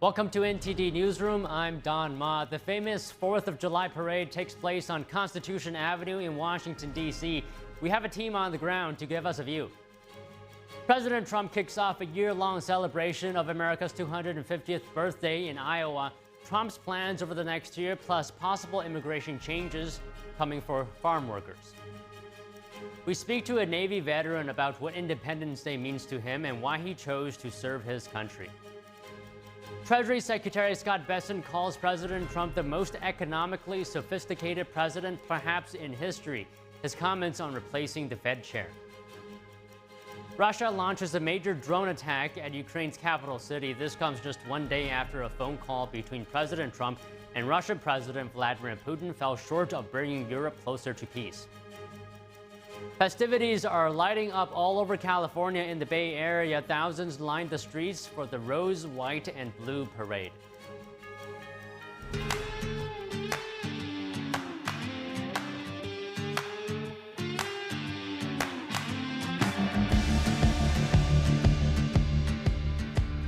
Welcome to NTD Newsroom. I'm Don Ma. The famous 4th of July parade takes place on Constitution Avenue in Washington, D.C. We have a team on the ground to give us a view. President Trump kicks off a year-long celebration of America's 250th birthday in Iowa. Trump's plans over the next year, plus possible immigration changes coming for farm workers. We speak to a Navy veteran about what Independence Day means to him and why he chose to serve his country. Treasury Secretary Scott Bessent calls President Trump the most economically sophisticated president perhaps in history. His comments on replacing the Fed chair. Russia launches a major drone attack at Ukraine's capital city. This comes just one day after a phone call between President Trump and Russian President Vladimir Putin fell short of bringing Europe closer to peace. Festivities are lighting up all over California in the Bay Area. Thousands lined the streets for the Rose, White, and Blue Parade.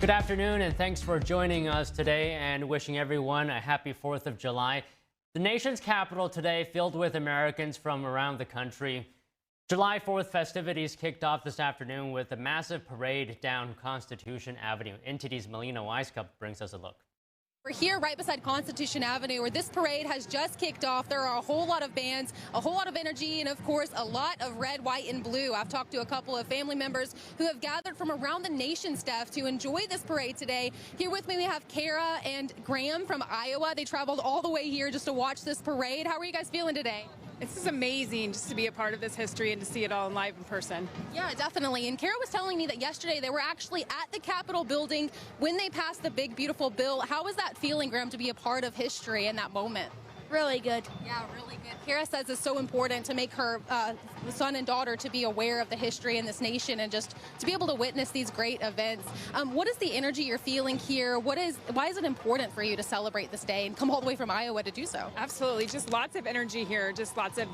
Good afternoon, and thanks for joining us today and wishing everyone a happy 4th of July. The nation's capital today filled with Americans from around the country. July 4th festivities kicked off this afternoon with a massive parade down Constitution Avenue. NTD's Melina Weiskup brings us a look. We're here right beside Constitution Avenue, where this parade has just kicked off. There are a whole lot of bands, a whole lot of energy, and of course, a lot of red, white, and blue. I've talked to a couple of family members who have gathered from around the nation, Steph, to enjoy this parade today. Here with me, we have Kara and Graham from Iowa. They traveled all the way here just to watch this parade. How are you guys feeling today? It's just amazing just to be a part of this history and to see it all live in person. Yeah, definitely. And Kara was telling me that yesterday they were actually at the Capitol building when they passed the big, beautiful bill. How was that feeling, Graham, to be a part of history in that moment? Really good. Yeah, really good. Kara says it's so important to make her son and daughter to be aware of the history in this nation and just to be able to witness these great events. What is the energy you're feeling here? Why is it important for you to celebrate this day and come all the way from Iowa to do so? Absolutely. Just lots of energy here. Just lots of,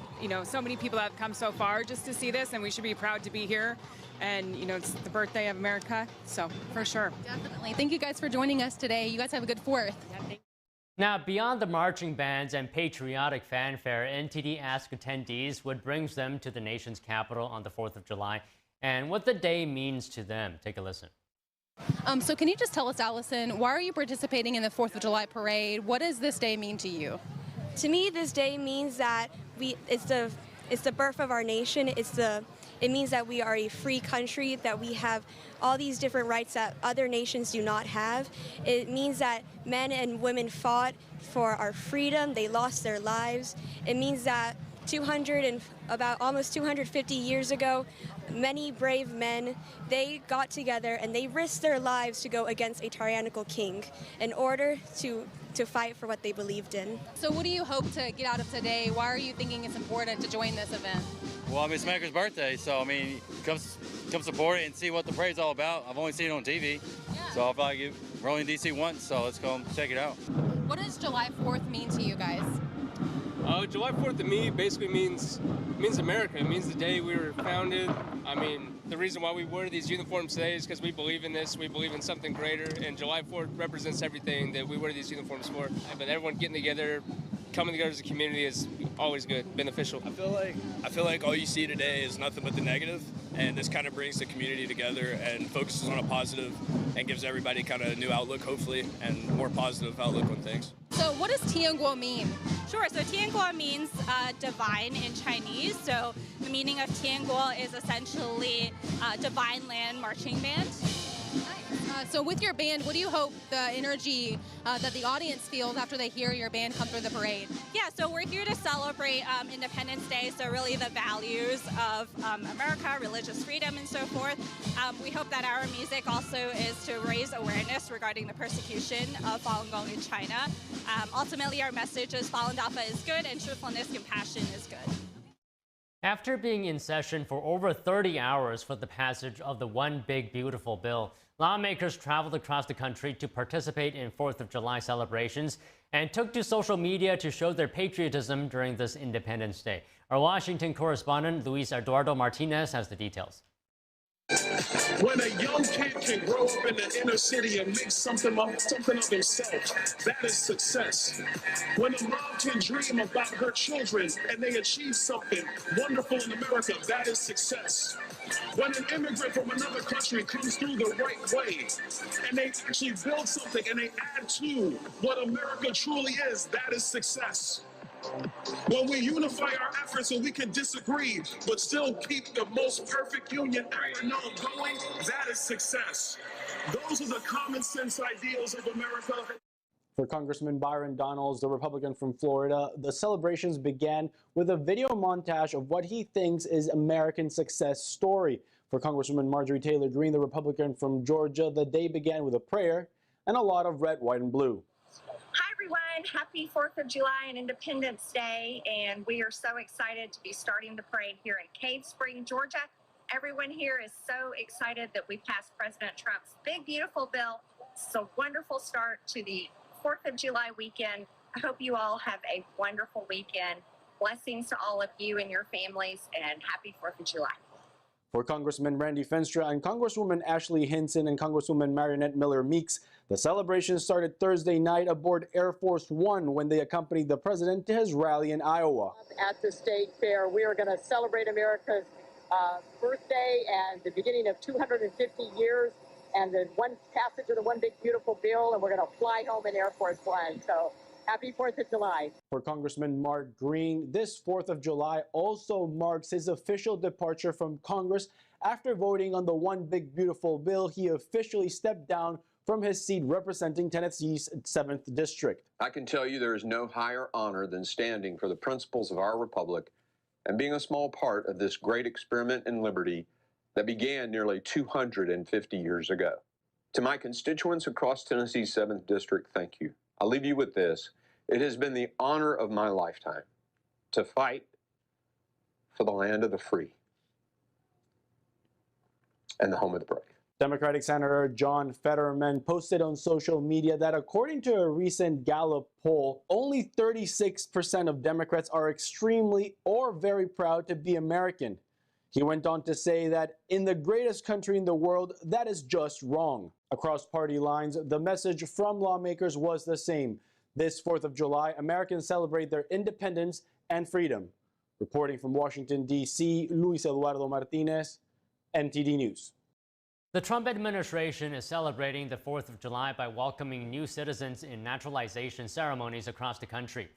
so many people have come so far just to see this, and we should be proud to be here. And, it's the birthday of America, so for sure. Definitely. Thank you guys for joining us today. You guys have a good 4th. Yeah, Now, beyond the marching bands and patriotic fanfare, NTD asked attendees what brings them to the nation's capital on the 4th of July and what the day means to them. Take a listen. So can you just tell us, Allison, why are you participating in the 4th of July parade? What does this day mean to you? To me, this day means that it's the birth of our nation. It means that we are a free country, that we have all these different rights that other nations do not have. It means that men and women fought for our freedom. They lost their lives. It means that about almost 250 years ago, many brave men, they got together and they risked their lives to go against a tyrannical king in order to fight for what they believed in. So what do you hope to get out of today? Why are you thinking it's important to join this event? Well, it's America's birthday, so come support it and see what the parade's all about. I've only seen it on TV, so I'll probably we're only in DC once, so let's go check it out. What does July 4th mean to you guys? July 4th to me basically means America. It means the day we were founded. I mean, the reason why we wear these uniforms today is because we believe in this. We believe in something greater, and July 4th represents everything that we wear these uniforms for. But everyone getting together, coming together as a community is always good, beneficial. I feel like all you see today is nothing but the negative, and this kind of brings the community together and focuses on a positive and gives everybody kind of a new outlook, hopefully, and more positive outlook on things. So what does Tianguo mean? Sure, so Tianguo means divine in Chinese. So the meaning of Tianguo is essentially divine land marching band. So with your band, what do you hope the energy that the audience feels after they hear your band come through the parade? Yeah, so we're here to celebrate Independence Day, so really the values of America, religious freedom, and so forth. We hope that our music also is to raise awareness regarding the persecution of Falun Gong in China. Ultimately, our message is Falun Dafa is good and truthfulness, compassion is good. After being in session for over 30 hours for the passage of the One Big Beautiful Bill, lawmakers traveled across the country to participate in 4th of July celebrations and took to social media to show their patriotism during this Independence Day. Our Washington correspondent, Luis Eduardo Martinez, has the details. When a young kid can grow up in the inner city and make something of themselves, that is success. When a mom can dream about her children and they achieve something wonderful in America, that is success. When an immigrant from another country comes through the right way and they actually build something and they add to what America truly is, that is success. When we unify our efforts so we can disagree, but still keep the most perfect union ever known going, that is success. Those are the common sense ideals of America. For Congressman Byron Donalds, the Republican from Florida, the celebrations began with a video montage of what he thinks is American success story. For Congresswoman Marjorie Taylor Greene, the Republican from Georgia, the day began with a prayer and a lot of red, white, and blue. Hi everyone, happy 4th of July and Independence Day, and we are so excited to be starting the parade here in Cave Spring, Georgia. Everyone here is so excited that we passed President Trump's big, beautiful bill. It's a wonderful start to the 4th of July weekend. I hope you all have a wonderful weekend. Blessings to all of you and your families, and happy 4th of July. For Congressman Randy Fenstra and Congresswoman Ashley Hinson and Congresswoman Marionette Miller Meeks, the celebration started Thursday night aboard Air Force One when they accompanied the president to his rally in Iowa. At the State Fair, we are going to celebrate America's birthday and the beginning of 250 years and the one passage of the One Big Beautiful Bill, and we're going to fly home in Air Force One. So happy 4th of July. For Congressman Mark Green, this 4th of July also marks his official departure from Congress. After voting on the One Big Beautiful Bill, he officially stepped down from his seat representing Tennessee's 7th District. I can tell you there is no higher honor than standing for the principles of our republic and being a small part of this great experiment in liberty that began nearly 250 years ago. To my constituents across Tennessee's 7th District, thank you. I'll leave you with this. It has been the honor of my lifetime to fight for the land of the free and the home of the brave. Democratic Senator John Fetterman posted on social media that according to a recent Gallup poll, only 36% of Democrats are extremely or very proud to be American. He went on to say that in the greatest country in the world, that is just wrong. Across party lines, the message from lawmakers was the same. This 4th of July, Americans celebrate their independence and freedom. Reporting from Washington, D.C., Luis Eduardo Martinez, NTD News. The Trump administration is celebrating the 4th of July by welcoming new citizens in naturalization ceremonies across the country.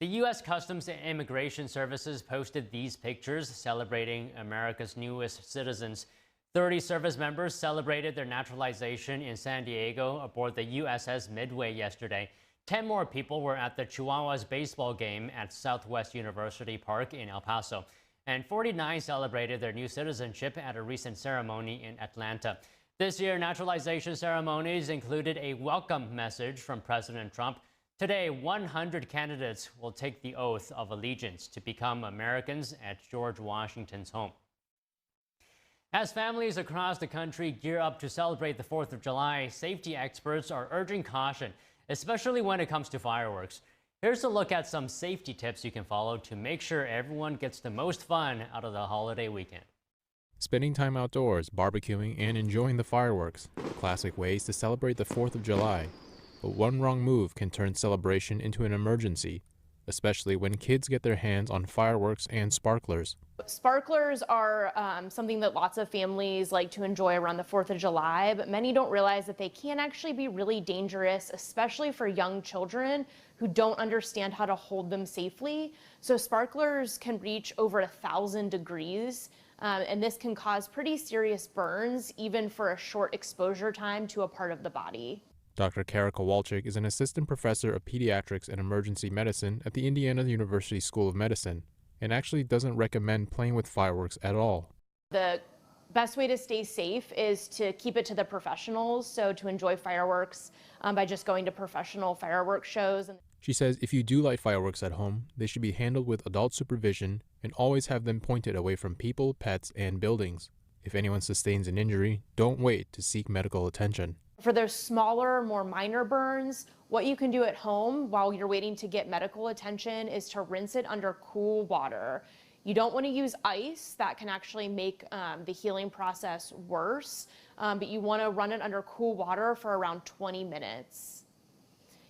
The U.S. Customs and Immigration Services posted these pictures celebrating America's newest citizens. 30 service members celebrated their naturalization in San Diego aboard the USS Midway yesterday. 10 more people were at the Chihuahuas baseball game at Southwest University Park in El Paso. And 49 celebrated their new citizenship at a recent ceremony in Atlanta. This year, naturalization ceremonies included a welcome message from President Trump. Today, 100 candidates will take the oath of allegiance to become Americans at George Washington's home. As families across the country gear up to celebrate the 4th of July, safety experts are urging caution, especially when it comes to fireworks. Here's a look at some safety tips you can follow to make sure everyone gets the most fun out of the holiday weekend. Spending time outdoors, barbecuing, and enjoying the fireworks. Classic ways to celebrate the 4th of July. But one wrong move can turn celebration into an emergency, especially when kids get their hands on fireworks and sparklers. Sparklers are something that lots of families like to enjoy around the 4th of July, but many don't realize that they can actually be really dangerous, especially for young children who don't understand how to hold them safely. So sparklers can reach over 1,000 degrees, and this can cause pretty serious burns, even for a short exposure time to a part of the body. Dr. Kara Kowalczyk is an assistant professor of pediatrics and emergency medicine at the Indiana University School of Medicine, and actually doesn't recommend playing with fireworks at all. The best way to stay safe is to keep it to the professionals, so to enjoy fireworks by just going to professional fireworks shows. She says if you do light fireworks at home, they should be handled with adult supervision and always have them pointed away from people, pets, and buildings. If anyone sustains an injury, don't wait to seek medical attention. For those smaller, more minor burns, what you can do at home while you're waiting to get medical attention is to rinse it under cool water. You don't want to use ice. That can actually make the healing process worse, but you want to run it under cool water for around 20 minutes.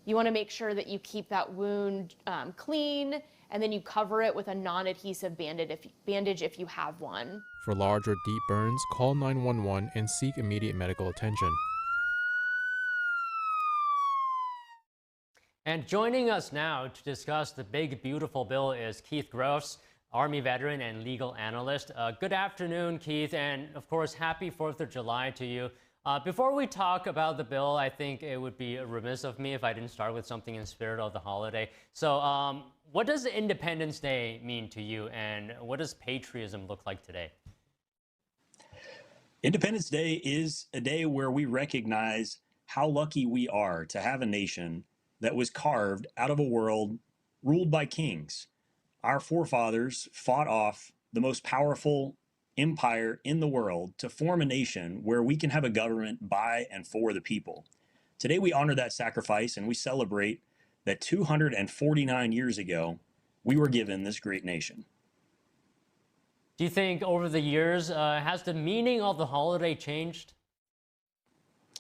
You want to make sure that you keep that wound clean, and then you cover it with a non-adhesive bandage if you have one. For large or deep burns, call 911 and seek immediate medical attention. And joining us now to discuss the big, beautiful bill is Keith Gross, Army veteran and legal analyst. Good afternoon, Keith, and of course, happy 4th of July to you. Before we talk about the bill, I think it would be remiss of me if I didn't start with something in spirit of the holiday. So what does Independence Day mean to you, and what does patriotism look like today? Independence Day is a day where we recognize how lucky we are to have a nation that was carved out of a world ruled by kings. Our forefathers fought off the most powerful empire in the world to form a nation where we can have a government by and for the people. Today we honor that sacrifice, and we celebrate that 249 years ago, we were given this great nation. Do you think over the years, has the meaning of the holiday changed?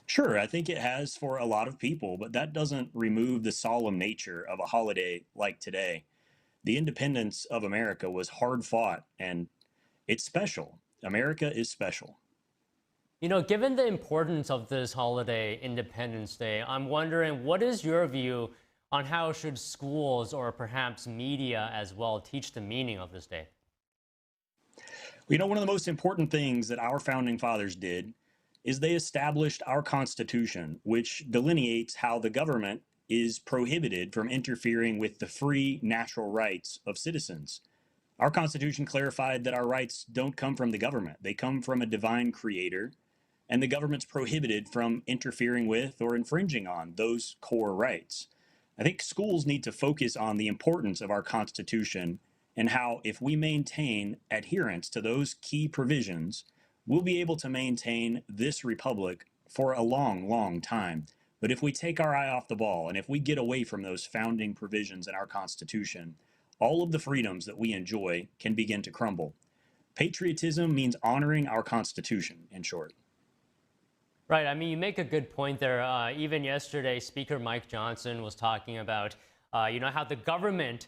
Sure, I think it has for a lot of people, but that doesn't remove the solemn nature of a holiday like today. The independence of America was hard fought, and it's special. America is special. You know, given the importance of this holiday, Independence Day, I'm wondering, what is your view on how should schools or perhaps media as well teach the meaning of this day? You know, one of the most important things that our founding fathers did is they established our Constitution, which delineates how the government is prohibited from interfering with the free natural rights of citizens. Our Constitution clarified that our rights don't come from the government. They come from a divine creator, and the government's prohibited from interfering with or infringing on those core rights. I think schools need to focus on the importance of our Constitution and how, if we maintain adherence to those key provisions, we'll be able to maintain this republic for a long, long time. But if we take our eye off the ball, and if we get away from those founding provisions in our Constitution, all of the freedoms that we enjoy can begin to crumble. Patriotism means honoring our Constitution, in short. Right. I mean, you make a good point there. Even yesterday, Speaker Mike Johnson was talking about, how the government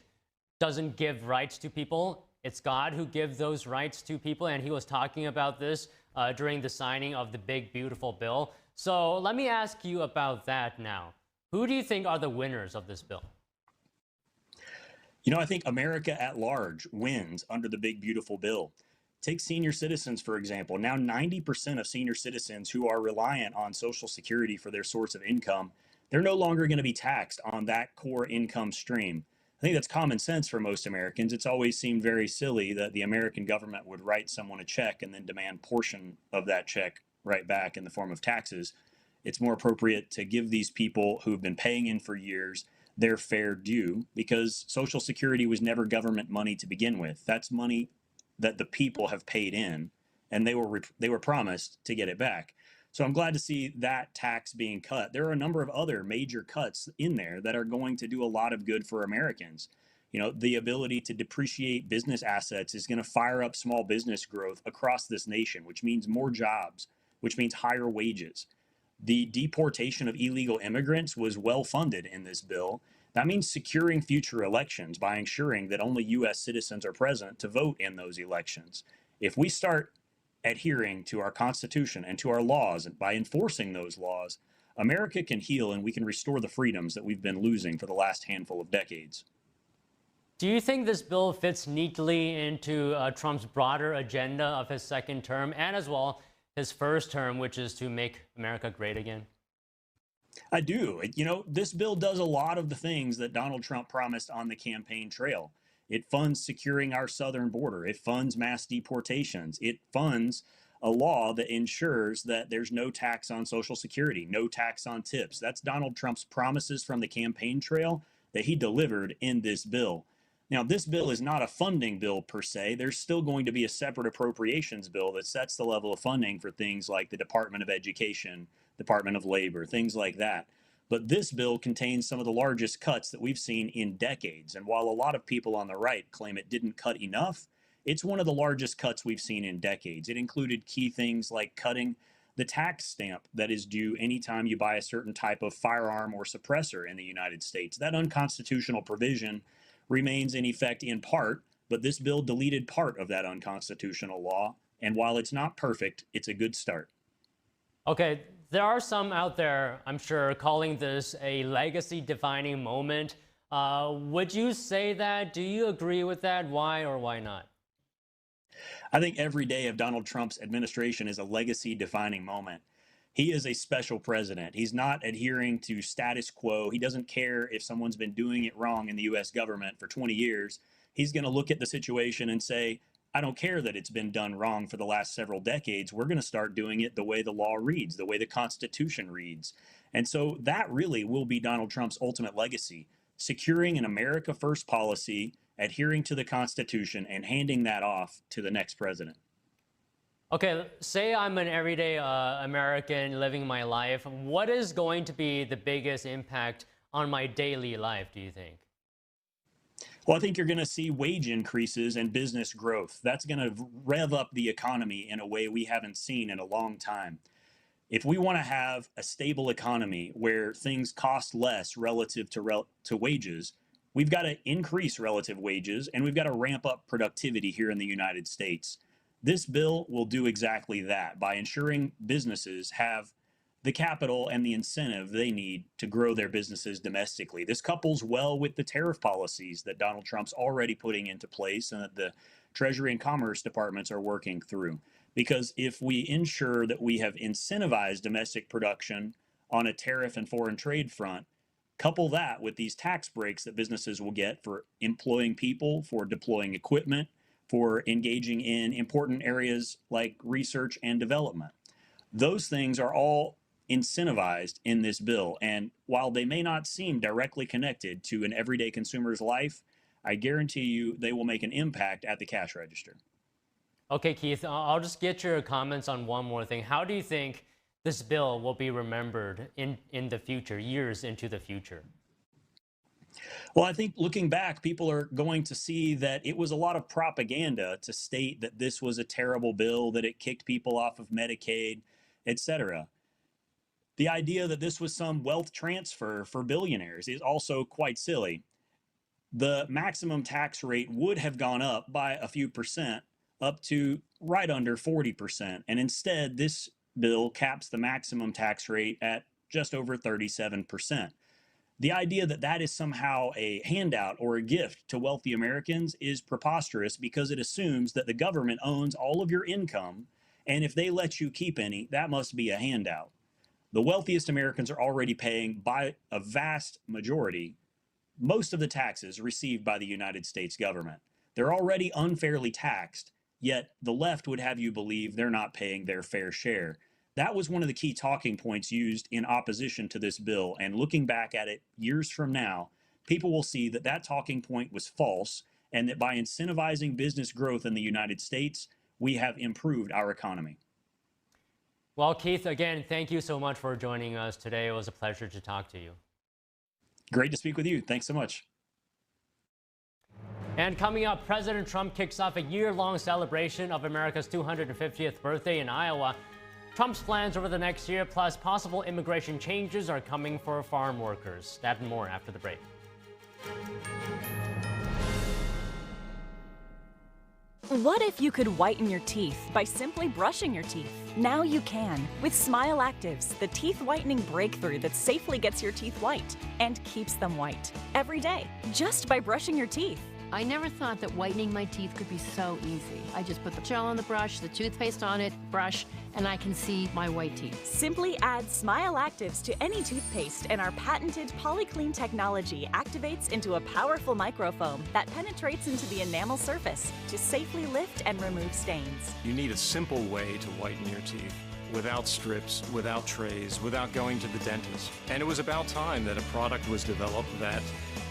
doesn't give rights to people. It's God who gives those rights to people, and he was talking about this during the signing of the big, beautiful bill. So let me ask you about that now. Who do you think are the winners of this bill? You know, I think America at large wins under the big, beautiful bill. Take senior citizens, for example. Now 90% of senior citizens who are reliant on Social Security for their source of income, they're no longer going to be taxed on that core income stream. I think that's common sense for most Americans. It's always seemed very silly that the American government would write someone a check and then demand portion of that check right back in the form of taxes. It's more appropriate to give these people who've been paying in for years their fair due, because Social Security was never government money to begin with. That's money that the people have paid in, and they were promised to get it back. So I'm glad to see that tax being cut. There are a number of other major cuts in there that are going to do a lot of good for Americans. You know, the ability to depreciate business assets is going to fire up small business growth across this nation, which means more jobs, which means higher wages. The deportation of illegal immigrants was well funded in this bill. That means securing future elections by ensuring that only U.S. citizens are present to vote in those elections. If we start adhering to our Constitution and to our laws, and by enforcing those laws, America can heal and we can restore the freedoms that we've been losing for the last handful of decades. Do you think this bill fits neatly into Trump's broader agenda of his second term, and as well his first term, which is to make America great again? I do. You know, this bill does a lot of the things that Donald Trump promised on the campaign trail. It funds securing our southern border. It funds mass deportations. It funds a law that ensures that there's no tax on Social Security, no tax on tips. That's Donald Trump's promises from the campaign trail that he delivered in this bill. Now, this bill is not a funding bill per se. There's still going to be a separate appropriations bill that sets the level of funding for things like the Department of Education, Department of Labor, things like that. But this bill contains some of the largest cuts that we've seen in decades. And while a lot of people on the right claim it didn't cut enough, It's one of the largest cuts we've seen in decades. It included key things like cutting the tax stamp that is due anytime you buy a certain type of firearm or suppressor in the United States. That unconstitutional provision remains in effect in part, but this bill deleted part of that unconstitutional law. And while it's not perfect, it's a good start. Okay, there are some out there, I'm sure, calling this a legacy-defining moment. Would you say that? Do you agree with that? Why or why not? I think every day of Donald Trump's administration is a legacy-defining moment. He is a special president. He's not adhering to status quo. He doesn't care if someone's been doing it wrong in the U.S. government for 20 years. He's going to look at the situation and say, I don't care that it's been done wrong for the last several decades. We're going to start doing it the way the law reads, the way the Constitution reads. And so that really will be Donald Trump's ultimate legacy, securing an America First policy, adhering to the Constitution, and handing that off to the next president. Okay, say I'm an everyday American living my life. What is going to be the biggest impact on my daily life, do you think? Well, I think you're going to see wage increases and business growth. That's going to rev up the economy in a way we haven't seen in a long time. If we want to have a stable economy where things cost less relative to wages, we've got to increase relative wages, and we've got to ramp up productivity here in the United States. This bill will do exactly that by ensuring businesses have the capital and the incentive they need to grow their businesses domestically. This couples well with the tariff policies that Donald Trump's already putting into place and that the Treasury and Commerce departments are working through. Because if we ensure that we have incentivized domestic production on a tariff and foreign trade front, couple that with these tax breaks that businesses will get for employing people, for deploying equipment, for engaging in important areas like research and development. Those things are all incentivized in this bill. And while they may not seem directly connected to an everyday consumer's life, I guarantee you they will make an impact at the cash register. Okay, Keith, I'll just get your comments on one more thing. How do you think this bill will be remembered in the future, years into the future? Well, I think looking back, people are going to see that it was a lot of propaganda to state that this was a terrible bill, that it kicked people off of Medicaid, etc. The idea that this was some wealth transfer for billionaires is also quite silly. The maximum tax rate would have gone up by a few percent, up to right under 40%. And instead, this bill caps the maximum tax rate at just over 37%. The idea that that is somehow a handout or a gift to wealthy Americans is preposterous because it assumes that the government owns all of your income, and if they let you keep any, that must be a handout. The wealthiest Americans are already paying, by a vast majority, most of the taxes received by the United States government. They're already unfairly taxed, yet the left would have you believe they're not paying their fair share. That was one of the key talking points used in opposition to this bill, and looking back at it years from now, people will see that that talking point was false, and that by incentivizing business growth in the United States, we have improved our economy. Well, Keith, again, thank you so much for joining us today. It was a pleasure to talk to you. Great to speak with you. Thanks so much. And coming up, President Trump kicks off a year-long celebration of America's 250th birthday in Iowa. Trump's plans over the next year, plus possible immigration changes, are coming for farm workers. That and more after the break. What if you could whiten your teeth by simply brushing your teeth? Now you can with Smile Actives, the teeth whitening breakthrough that safely gets your teeth white and keeps them white every day, just by brushing your teeth. I never thought that whitening my teeth could be so easy. I just put the gel on the brush, the toothpaste on it, brush, and I can see my white teeth. Simply add Smile Actives to any toothpaste, and our patented PolyClean technology activates into a powerful microfoam that penetrates into the enamel surface to safely lift and remove stains. You need a simple way to whiten your teeth, without strips, without trays, without going to the dentist. And it was about time that a product was developed that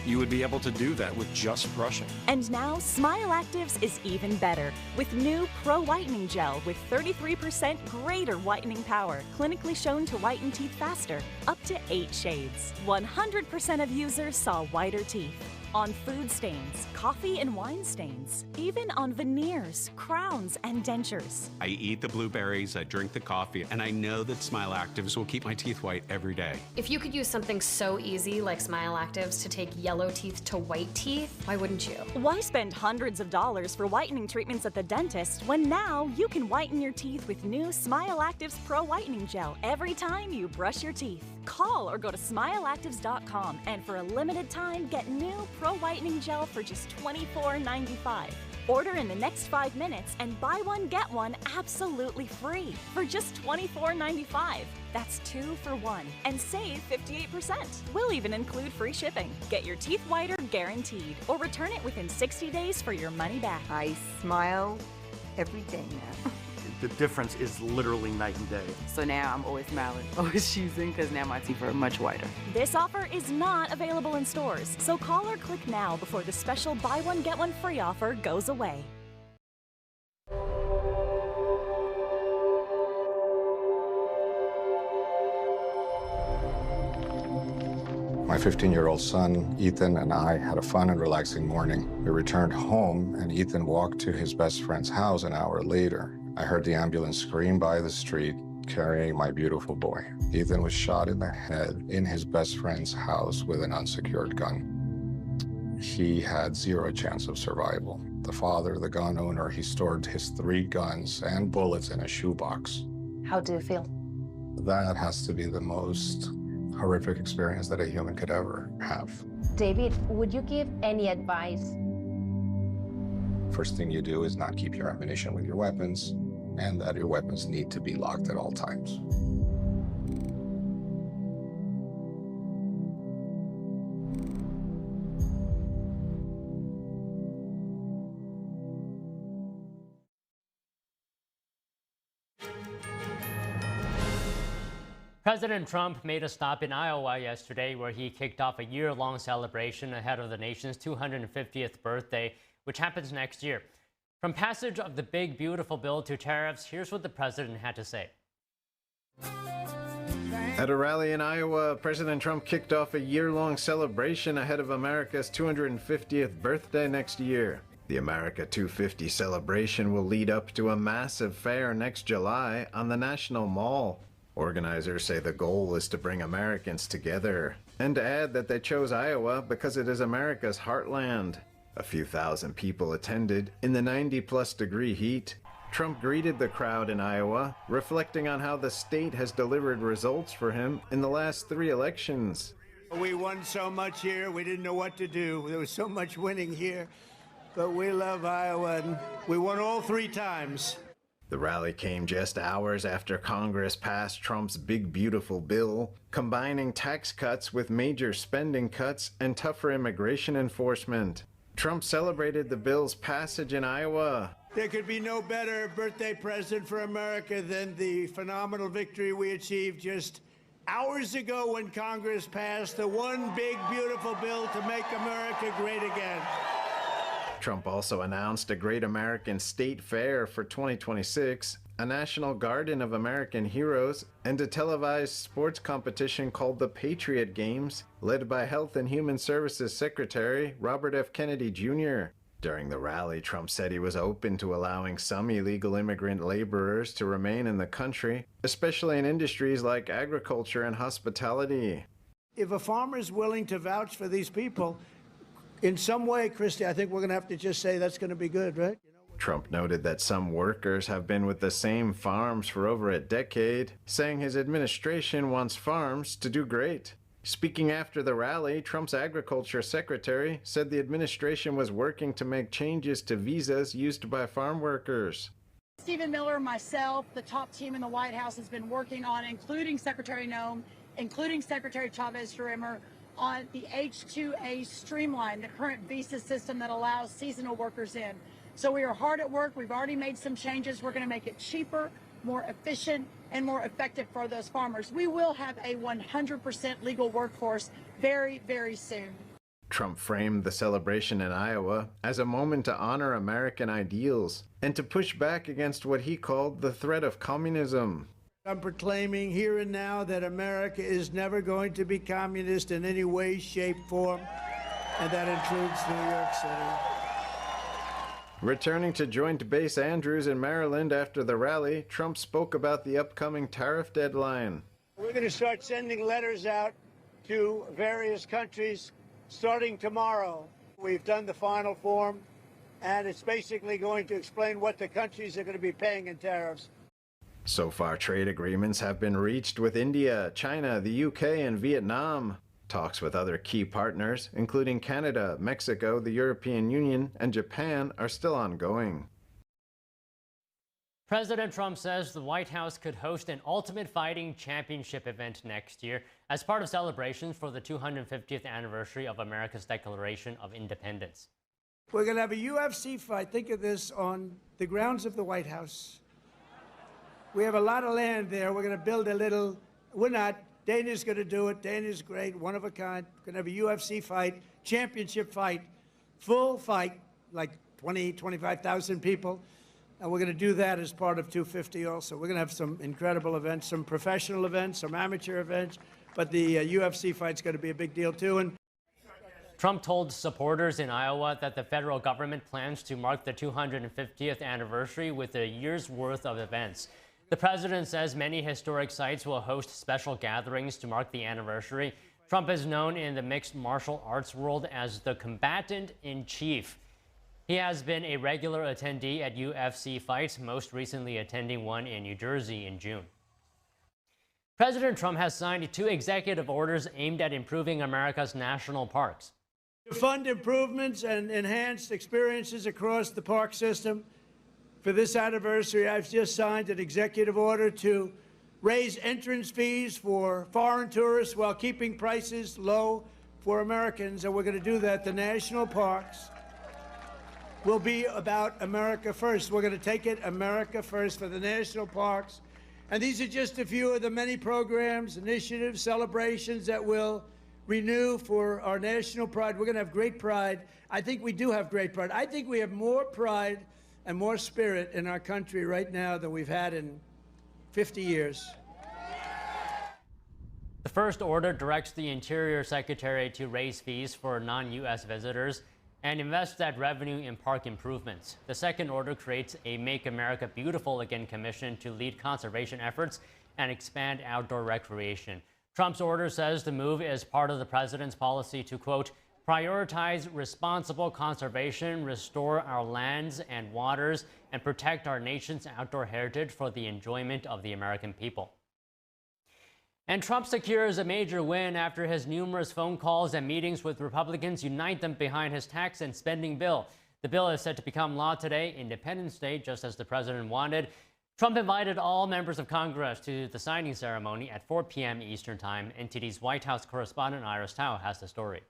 you would be able to do that with just brushing. And now Smile Actives is even better with new Pro Whitening Gel with 33% greater whitening power, clinically shown to whiten teeth faster, up to 8 shades. 100% of users saw whiter teeth. on food stains, coffee and wine stains, even on veneers, crowns, and dentures. I eat the blueberries, I drink the coffee, and I know that Smile Actives will keep my teeth white every day. If you could use something so easy like Smile Actives to take yellow teeth to white teeth, why wouldn't you? Why spend hundreds of dollars for whitening treatments at the dentist when now you can whiten your teeth with new Smile Actives Pro Whitening Gel every time you brush your teeth? Call or go to smileactives.com and for a limited time get new Pro Whitening Gel for just $24.95. Order in the next 5 minutes and buy one get one absolutely free for just $24.95. That's 2 for 1 and save 58%. We'll even include free shipping. Get your teeth whiter guaranteed or return it within 60 days for your money back. I smile every day now. The difference is literally night and day. So now I'm always smiling, always choosing, because now my teeth are much whiter. This offer is not available in stores, so call or click now before the special buy one get one free offer goes away. My 15-year-old son, Ethan, and I had a fun and relaxing morning. We returned home, and Ethan walked to his best friend's house an hour later. I heard the ambulance scream by the street, carrying my beautiful boy. Ethan was shot in the head in his best friend's house with an unsecured gun. He had 0 chance of survival. The father, the gun owner, he stored his 3 guns and bullets in a shoebox. How do you feel? That has to be the most horrific experience that a human could ever have. David, would you give any advice? First thing you do is not keep your ammunition with your weapons, and that your weapons need to be locked at all times. President Trump made a stop in Iowa yesterday where he kicked off a year-long celebration ahead of the nation's 250th birthday, which happens next year. From passage of the big, beautiful bill to tariffs, here's what the president had to say. At a rally in Iowa, President Trump kicked off a year-long celebration ahead of America's 250th birthday next year. The America 250 celebration will lead up to a massive fair next July on the National Mall. Organizers say the goal is to bring Americans together, and add that they chose Iowa because it is America's heartland. A few thousand people attended in the 90-plus degree heat. Trump greeted the crowd in Iowa, reflecting on how the state has delivered results for him in the last 3 elections. We won so much here, we didn't know what to do. There was so much winning here, but we love Iowa, and we won all 3 times. The rally came just hours after Congress passed Trump's big, beautiful bill, combining tax cuts with major spending cuts and tougher immigration enforcement. Trump celebrated the bill's passage in Iowa. There could be no better birthday present for America than the phenomenal victory we achieved just hours ago when Congress passed the one big, beautiful bill to make America great again. Trump also announced a Great American State Fair for 2026, a National Garden of American Heroes, and a televised sports competition called the Patriot Games, led by Health and Human Services Secretary Robert F. Kennedy Jr. During the rally, Trump said he was open to allowing some illegal immigrant laborers to remain in the country, especially in industries like agriculture and hospitality. If a farmer is willing to vouch for these people, in some way, Christy, I think we're going to have to just say that's going to be good, right? Trump noted that some workers have been with the same farms for over a decade, saying his administration wants farms to do great. Speaking after the rally, Trump's agriculture secretary said the administration was working to make changes to visas used by farm workers. Stephen Miller, myself, the top team in the White House has been working on, including Secretary Noem, including Secretary Chavez-Sherrimer, on the H-2A streamline, the current visa system that allows seasonal workers in. So we are hard at work. We've already made some changes. We're going to make it cheaper, more efficient, and more effective for those farmers. We will have a 100% legal workforce very, very soon. Trump framed the celebration in Iowa as a moment to honor American ideals and to push back against what he called the threat of communism. I'm proclaiming here and now that America is never going to be communist in any way, shape, form. and that includes New York City. Returning to Joint Base Andrews in Maryland after the rally, Trump spoke about the upcoming tariff deadline. We're going to start sending letters out to various countries starting tomorrow. We've done the final form, and it's basically going to explain what the countries are going to be paying in tariffs. So far, trade agreements have been reached with India, China, the UK, and Vietnam. Talks with other key partners, including Canada, Mexico, the European Union, and Japan, are still ongoing. President Trump says the White House could host an Ultimate Fighting Championship event next year as part of celebrations for the 250th anniversary of America's Declaration of Independence. We're going to have a UFC fight. Think of this on the grounds of the White House. We have a lot of land there. We're going to build a little, we're not, Dana's going to do it. Dana's great, one of a kind. Going to have a UFC fight, championship fight, full fight, like 20, 25,000 people. And we're going to do that as part of 250 also. We're going to have some incredible events, some professional events, some amateur events. But the UFC fight's going to be a big deal, too. And Trump told supporters in Iowa that the federal government plans to mark the 250th anniversary with a year's worth of events. The president says many historic sites will host special gatherings to mark the anniversary. Trump is known in the mixed martial arts world as the combatant-in-chief. He has been a regular attendee at UFC fights, most recently attending one in New Jersey in June. President Trump has signed 2 executive orders aimed at improving America's national parks. to fund improvements and enhanced experiences across the park system. For this anniversary, I've just signed an executive order to raise entrance fees for foreign tourists while keeping prices low for Americans, and we're going to do that. The national parks will be about America first. We're going to take it America first for the national parks. And these are just a few of the many programs, initiatives, celebrations that will renew for our national pride. We're going to have great pride. I think we do have great pride. I think we have more pride and more spirit in our country right now than we've had in 50 years. The first order directs the Interior Secretary to raise fees for non-U.S. visitors and invest that revenue in park improvements. The second order creates a Make America Beautiful Again Commission to lead conservation efforts and expand outdoor recreation. Trump's order says the move is part of the president's policy to, quote, prioritize responsible conservation, restore our lands and waters, and protect our nation's outdoor heritage for the enjoyment of the American people. And Trump secures a major win after his numerous phone calls and meetings with Republicans unite them behind his tax and spending bill. The bill is set to become law today, Independence Day, just as the president wanted. Trump invited all members of Congress to the signing ceremony at 4 p.m. Eastern Time. NTD's White House correspondent Iris Tao has the story.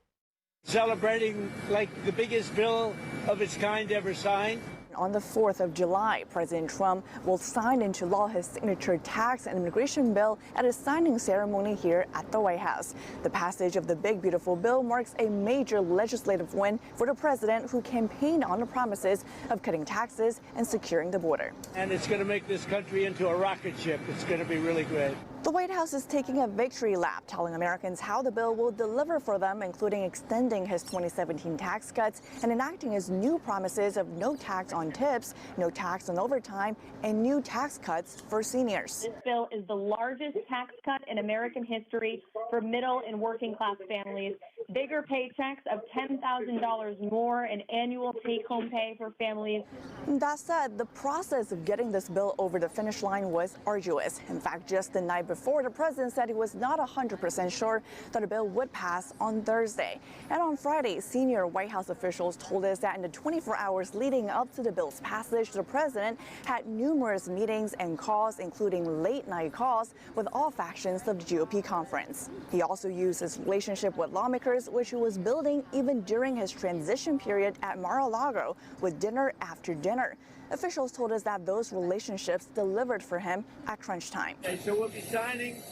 Celebrating like the biggest bill of its kind ever signed. On the 4th of July, President Trump will sign into law his signature tax and immigration bill at a signing ceremony here at the White House. The passage of the big, beautiful bill marks a major legislative win for the president, who campaigned on the promises of cutting taxes and securing the border. And it's going to make this country into a rocket ship. It's going to be really great. The White House is taking a victory lap, telling Americans how the bill will deliver for them, including extending his 2017 tax cuts and enacting his new promises of no tax on tips, no tax on overtime, and new tax cuts for seniors. This bill is the largest tax cut in American history for middle and working class families. Bigger paychecks of $10,000 more in annual take-home pay for families. That said, the process of getting this bill over the finish line was arduous. In fact, just the night before, the president said he was not 100% sure that a bill would pass on Thursday. And on Friday, senior White House officials told us that in the 24 hours leading up to the bill's passage, the president had numerous meetings and calls, including late-night calls with all factions of the GOP conference. He also used his relationship with lawmakers, which he was building even during his transition period at Mar-a-Lago, with dinner after dinner. Officials told us that those relationships delivered for him at crunch time. And so we'll be signing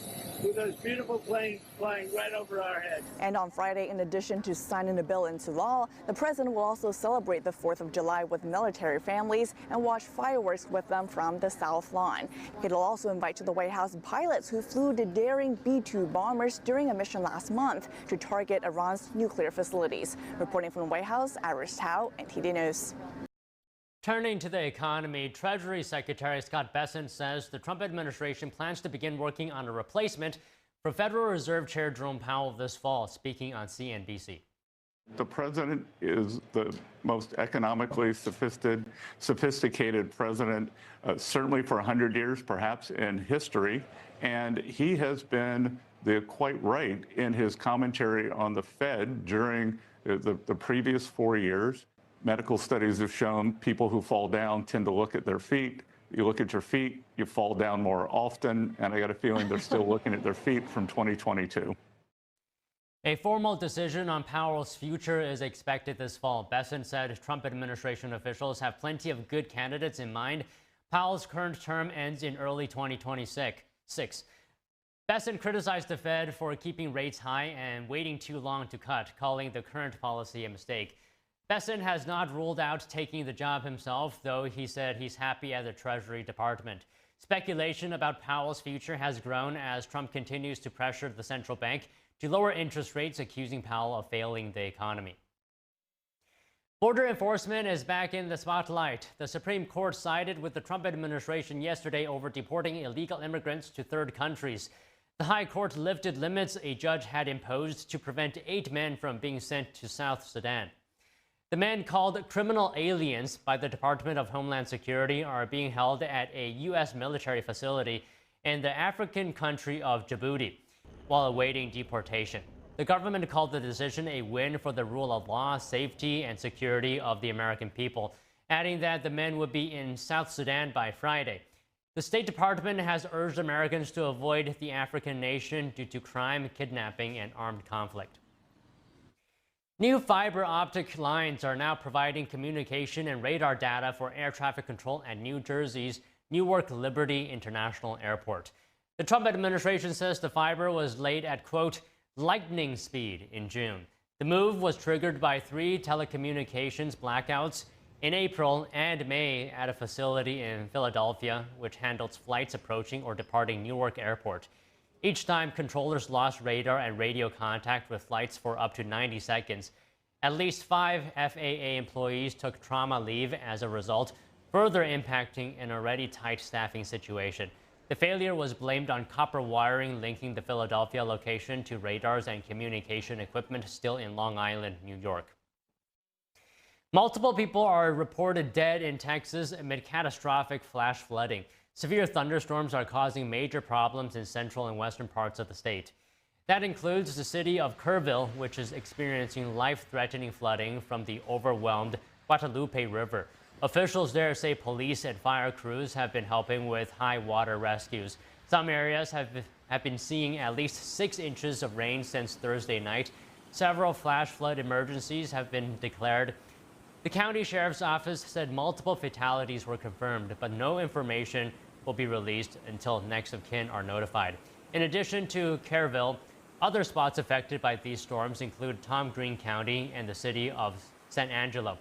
with those beautiful planes flying right over our heads. And on Friday, in addition to signing the bill into law, the president will also celebrate the 4th of July with military families and watch fireworks with them from the South Lawn. He'll also invite to the White House pilots who flew the daring B-2 bombers during a mission last month to target Iran's nuclear facilities. Reporting from the White House, Iris Tao, NTD News. Turning to the economy, Treasury Secretary Scott Bessent says the Trump administration plans to begin working on a replacement for Federal Reserve Chair Jerome Powell this fall, speaking on CNBC. The president is the most economically sophisticated president, certainly for 100 years, perhaps in history. And he has been quite right in his commentary on the Fed during the previous 4 years. Medical studies have shown people who fall down tend to look at their feet. You look at your feet, you fall down more often, and I got a feeling they're still looking at their feet from 2022. A formal decision on Powell's future is expected this fall. Bessent said Trump administration officials have plenty of good candidates in mind. Powell's current term ends in early 2026. Bessent criticized the Fed for keeping rates high and waiting too long to cut, calling the current policy a mistake. Bessent has not ruled out taking the job himself, though he said he's happy at the Treasury Department. Speculation about Powell's future has grown as Trump continues to pressure the central bank to lower interest rates, accusing Powell of failing the economy. Border enforcement is back in the spotlight. The Supreme Court sided with the Trump administration yesterday over deporting illegal immigrants to third countries. The High Court lifted limits a judge had imposed to prevent 8 men from being sent to South Sudan. The men, called criminal aliens by the Department of Homeland Security, are being held at a U.S. military facility in the African country of Djibouti while awaiting deportation. The government called the decision a win for the rule of law, safety, and security of the American people, adding that the men would be in South Sudan by Friday. The State Department has urged Americans to avoid the African nation due to crime, kidnapping, and armed conflict. New fiber optic lines are now providing communication and radar data for air traffic control at New Jersey's Newark Liberty International Airport. The Trump administration says the fiber was laid at, quote, lightning speed in June. The move was triggered by 3 telecommunications blackouts in April and May at a facility in Philadelphia, which handles flights approaching or departing Newark Airport. Each time, controllers lost radar and radio contact with flights for up to 90 seconds. At least 5 FAA employees took trauma leave as a result, further impacting an already tight staffing situation. The failure was blamed on copper wiring linking the Philadelphia location to radars and communication equipment still in Long Island, New York. Multiple people are reported dead in Texas amid catastrophic flash flooding. Severe thunderstorms are causing major problems in central and western parts of the state. That includes the city of Kerrville, which is experiencing life-threatening flooding from the overwhelmed Guadalupe River. Officials there say police and fire crews have been helping with high water rescues. Some areas have been seeing at least 6 inches of rain since Thursday night. Several flash flood emergencies have been declared. The county sheriff's office said multiple fatalities were confirmed, but no information will be released until next of kin are notified. In addition to Kerrville, other spots affected by these storms include Tom Green County and the city of San Angelo.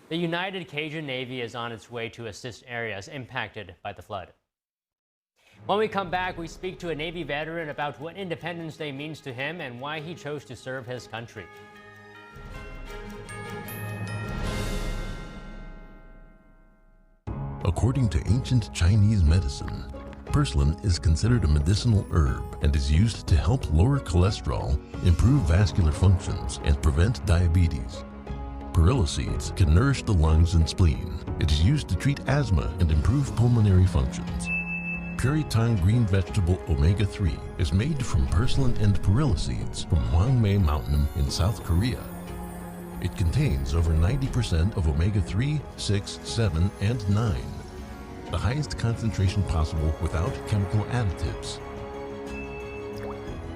The United Cajun Navy is on its way to assist areas impacted by the flood. When we come back, we speak to a Navy veteran about what Independence Day means to him and why he chose to serve his country. According to ancient Chinese medicine, purslane is considered a medicinal herb and is used to help lower cholesterol, improve vascular functions, and prevent diabetes. Perilla seeds can nourish the lungs and spleen. It is used to treat asthma and improve pulmonary functions. Prairie Tang green vegetable omega-3 is made from purslane and perilla seeds from Hwangmae Mountain in South Korea. It contains over 90% of omega-3, 6, 7, and 9. The highest concentration possible without chemical additives.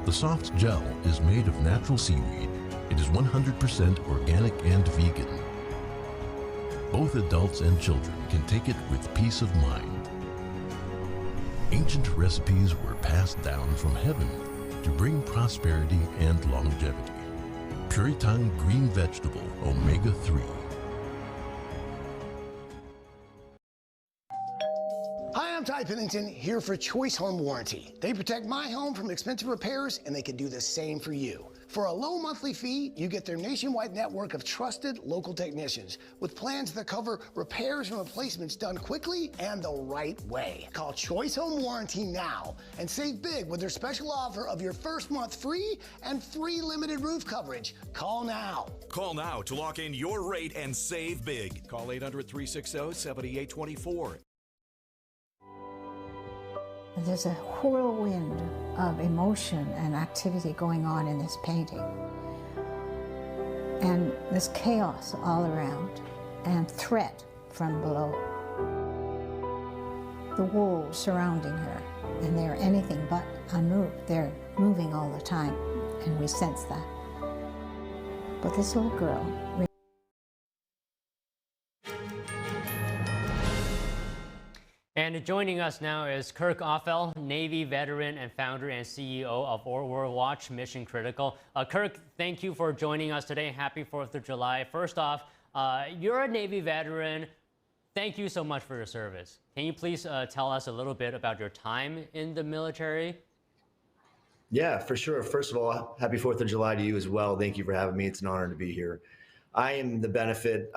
The soft gel is made of natural seaweed. It is 100% organic and vegan. Both adults and children can take it with peace of mind. Ancient recipes were passed down from heaven to bring prosperity and longevity. Puritan Green Vegetable Omega-3. Hi, I'm Ty Pennington, here for Choice Home Warranty. They protect my home from expensive repairs, and they can do the same for you. For a low monthly fee, you get their nationwide network of trusted local technicians with plans that cover repairs and replacements done quickly and the right way. Call Choice Home Warranty now and save big with their special offer of your first month free and free limited roof coverage. Call now. Call now to lock in your rate and save big. Call 800-360-7824. There's a whirlwind of emotion and activity going on in this painting. And there's chaos all around and threat from below. The wolves surrounding her, and they're anything but unmoved. They're moving all the time, and we sense that. But this little girl, and joining us now is Kirk Offell, Navy veteran and founder and CEO of Overwatch Mission Critical. Kirk, thank you for joining us today. Happy 4th of July. First off, you're a Navy veteran. Thank you so much for your service. Can you please tell us a little bit about your time in the military? Yeah, for sure. First of all, happy 4th of July to you as well. Thank you for having me. It's an honor to be here. I had the benefit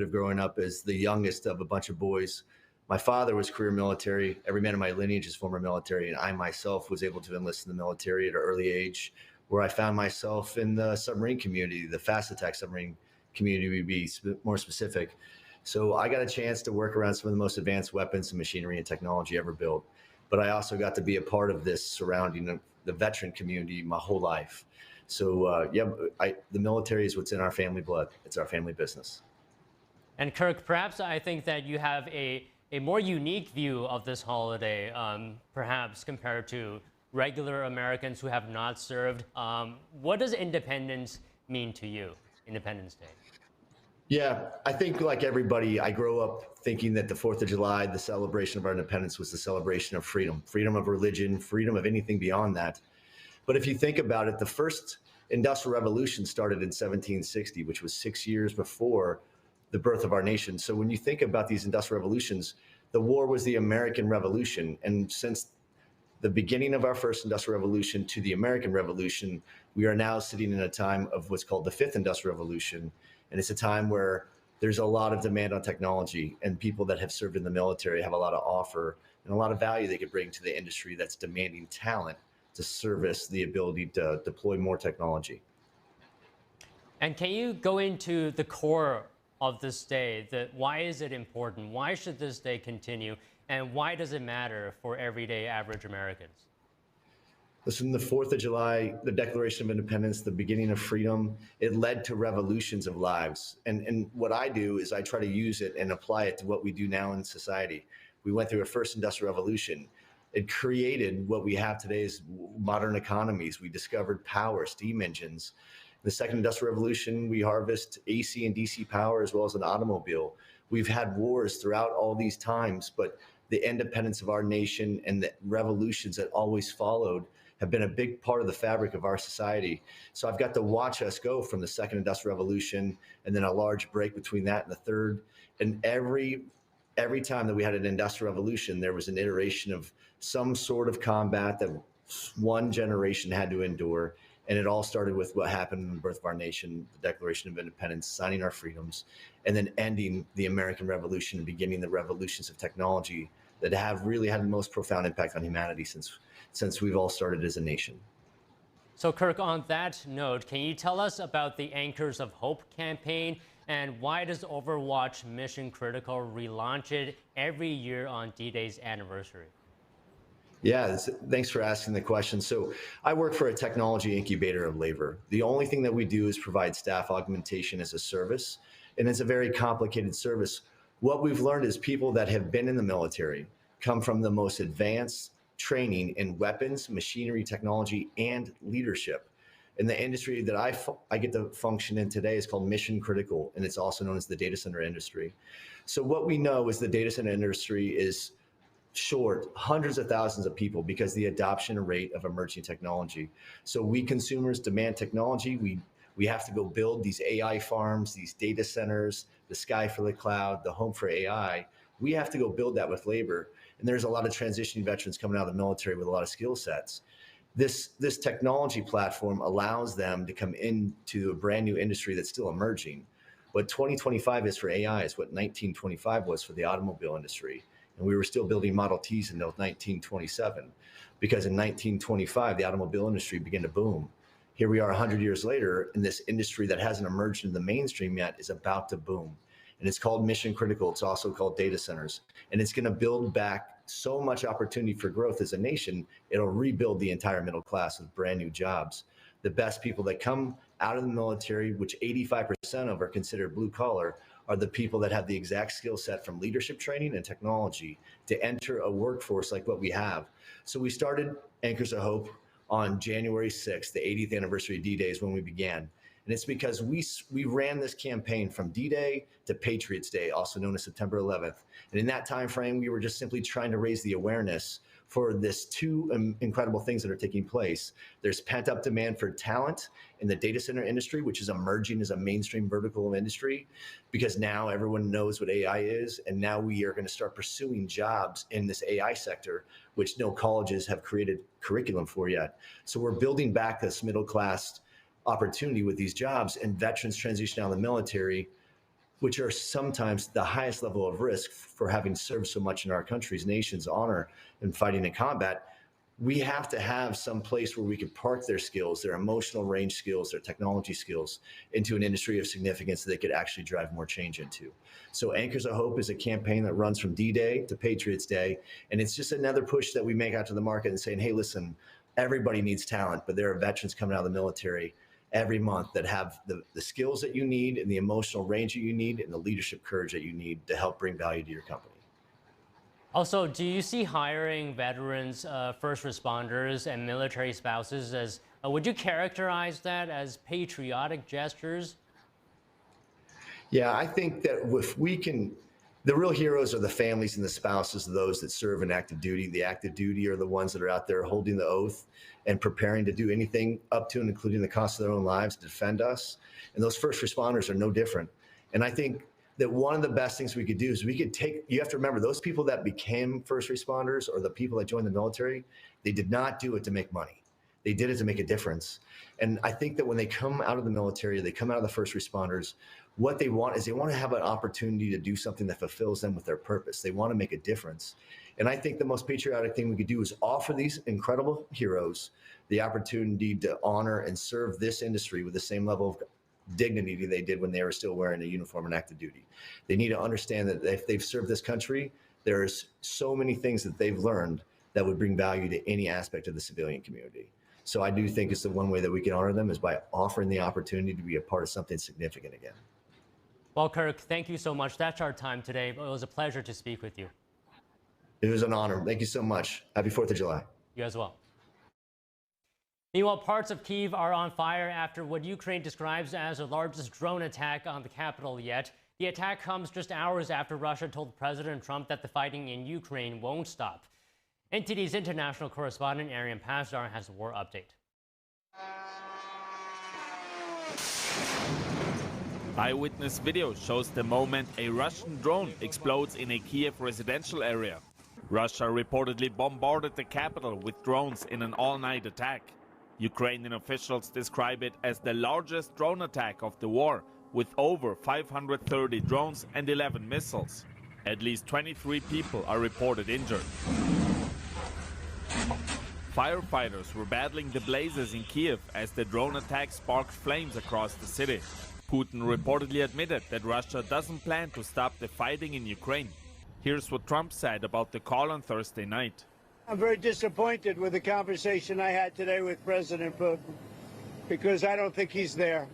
of growing up as the youngest of a bunch of boys. My father was career military. Every man in my lineage is former military, and I myself was able to enlist in the military at an early age, where I found myself in the submarine community, the fast attack submarine community, would be more specific. So I got a chance to work around some of the most advanced weapons and machinery and technology ever built. But I also got to be a part of this surrounding the veteran community my whole life. So the military is what's in our family blood. It's our family business. And Kirk, perhaps I think that you have a more unique view of this holiday, perhaps compared to regular Americans who have not served. What does independence mean to you, Independence Day? Yeah, I think like everybody, I grew up thinking that the 4th of July, the celebration of our independence, was the celebration of freedom, freedom of religion, freedom of anything beyond that. But if you think about it, the first Industrial Revolution started in 1760, which was 6 years before the birth of our nation. So when you think about these industrial revolutions, the war was the American Revolution. And since the beginning of our first industrial revolution to the American Revolution, we are now sitting in a time of what's called the 5th Industrial Revolution. And it's a time where there's a lot of demand on technology, and people that have served in the military have a lot to offer and a lot of value they could bring to the industry that's demanding talent to service the ability to deploy more technology. And can you go into the core of this day? Why is it important? Why should this day continue? And why does it matter for everyday average Americans? Listen, the 4th of July, the Declaration of Independence, the beginning of freedom, it led to revolutions of lives. And what I do is I try to use it and apply it to what we do now in society. We went through a first industrial revolution. It created what we have today as modern economies. We discovered power, steam engines. The second industrial revolution, we harvest AC and DC power as well as an automobile. We've had wars throughout all these times, but the independence of our nation and the revolutions that always followed have been a big part of the fabric of our society. So I've got to watch us go from the second industrial revolution and then a large break between that and the third. And every time that we had an industrial revolution, there was an iteration of some sort of combat that one generation had to endure. And it all started with what happened in the birth of our nation, the Declaration of Independence, signing our freedoms, and then ending the American Revolution and beginning the revolutions of technology that have really had the most profound impact on humanity since we've all started as a nation. So Kirk, on that note, can you tell us about the Anchors of Hope campaign, and why does Overwatch Mission Critical relaunch it every year on D-Day's anniversary? Yeah, thanks for asking the question. So I work for a technology incubator of labor. The only thing that we do is provide staff augmentation as a service, and it's a very complicated service. What we've learned is people that have been in the military come from the most advanced training in weapons, machinery, technology, and leadership. And the industry that I get to function in today is called mission critical, and it's also known as the data center industry. So what we know is the data center industry is short hundreds of thousands of people because the adoption rate of emerging technology. So we consumers demand technology. We have to go build these AI farms, these data centers, the sky for the cloud, the home for AI. We have to go build that with labor. And there's a lot of transitioning veterans coming out of the military with a lot of skill sets. This technology platform allows them to come into a brand new industry that's still emerging. What 2025 is for AI is what 1925 was for the automobile industry. And we were still building Model Ts until 1927, because in 1925, the automobile industry began to boom. Here we are 100 years later, and this industry that hasn't emerged in the mainstream yet is about to boom. And it's called mission critical. It's also called data centers. And it's going to build back so much opportunity for growth as a nation. It'll rebuild the entire middle class with brand new jobs. The best people that come out of the military, which 85% of are considered blue collar, are the people that have the exact skill set from leadership training and technology to enter a workforce like what we have. So we started Anchors of Hope on January 6th, the 80th anniversary of D-Day is when we began. And it's because we ran this campaign from D-Day to Patriots Day, also known as September 11th. And in that time frame, we were just simply trying to raise the awareness for this two incredible things that are taking place. There's pent-up demand for talent in the data center industry, which is emerging as a mainstream vertical of industry, because now everyone knows what AI is, and now we are going to start pursuing jobs in this AI sector, which no colleges have created curriculum for yet. So we're building back this middle-class opportunity with these jobs, and veterans transition out of the military, which are sometimes the highest level of risk for having served so much in our country's nation's honor and fighting in combat. We have to have some place where we can park their skills, their emotional range skills, their technology skills into an industry of significance that they could actually drive more change into. So Anchors of Hope is a campaign that runs from D-Day to Patriots Day. And it's just another push that we make out to the market and saying, hey, listen, everybody needs talent, but there are veterans coming out of the military every month that have the skills that you need and the emotional range that you need and the leadership courage that you need to help bring value to your company. Also, do you see hiring veterans, first responders, and military spouses as, would you characterize that as patriotic gestures? Yeah, I think that if we can, the real heroes are the families and the spouses of those that serve in active duty. The active duty are the ones that are out there holding the oath and preparing to do anything up to and including the cost of their own lives to defend us. And those first responders are no different. And I think that one of the best things we could do is we could take, you have to remember, those people that became first responders or the people that joined the military, they did not do it to make money. They did it to make a difference. And I think that when they come out of the military, they come out of the first responders, what they want is they want to have an opportunity to do something that fulfills them with their purpose. They want to make a difference. And I think the most patriotic thing we could do is offer these incredible heroes the opportunity to honor and serve this industry with the same level of dignity they did when they were still wearing a uniform and active duty. They need to understand that if they've served this country, there's so many things that they've learned that would bring value to any aspect of the civilian community. So I do think it's the one way that we can honor them is by offering the opportunity to be a part of something significant again. Well, Kirk, thank you so much. That's our time today. It was a pleasure to speak with you. It was an honor. Thank you so much. Happy 4th of July. You as well. Meanwhile, parts of Kyiv are on fire after what Ukraine describes as the largest drone attack on the capital yet. The attack comes just hours after Russia told President Trump that the fighting in Ukraine won't stop. NTD's international correspondent Arian Pazdar has a war update. Eyewitness video shows the moment a Russian drone explodes in a Kiev residential area. Russia reportedly bombarded the capital with drones in an all-night attack. Ukrainian officials describe it as the largest drone attack of the war, with over 530 drones and 11 missiles. At least 23 people are reported injured. Firefighters were battling the blazes in Kiev as the drone attack sparked flames across the city. Putin reportedly admitted that Russia doesn't plan to stop the fighting in Ukraine. Here's what Trump said about the call on Thursday night. I'm very disappointed with the conversation I had today with President Putin because I don't think he's there.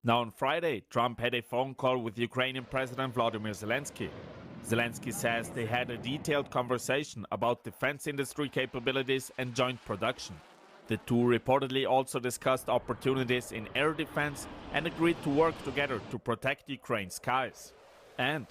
Now on Friday, Trump had a phone call with Ukrainian President Volodymyr Zelensky. Zelensky says they had a detailed conversation about defense industry capabilities and joint production. The two reportedly also discussed opportunities in air defense and agreed to work together to protect Ukraine's skies. And